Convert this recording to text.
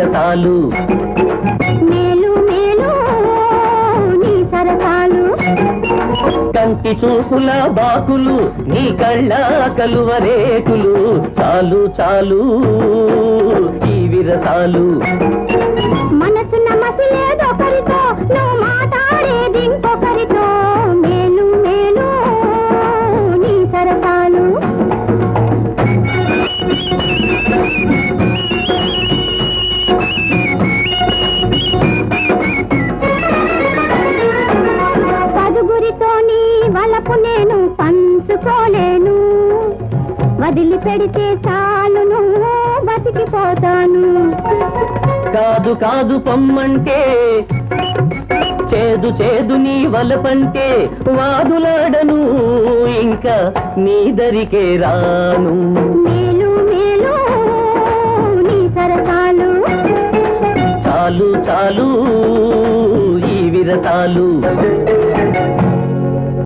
విరసాలు మేలు మేలు నీ సరసాలు కంటి చూపుల బాకులు నీ కళ్ళ కలువరేకులు చాలు చాలు ఈ విరసాలు మనసున్న మసిలేదొకరితో నువ్వు మాట్లాడేది ఇంకొకరితో మేలు మేలు నీ సరసాలు పదుగురితో నీ వలపు నేను పంచుకోలేను వదిలి పెడితే చాలును బతికిపోతాను కాదు కాదు పొమ్మంటే చేదు చేదు నీ వలపంటే వాదులాడను ఇంకా నీ దరికే రాను మేలు మేలు నీ సరసాలు చాలు చాలు ఈ విరసాలు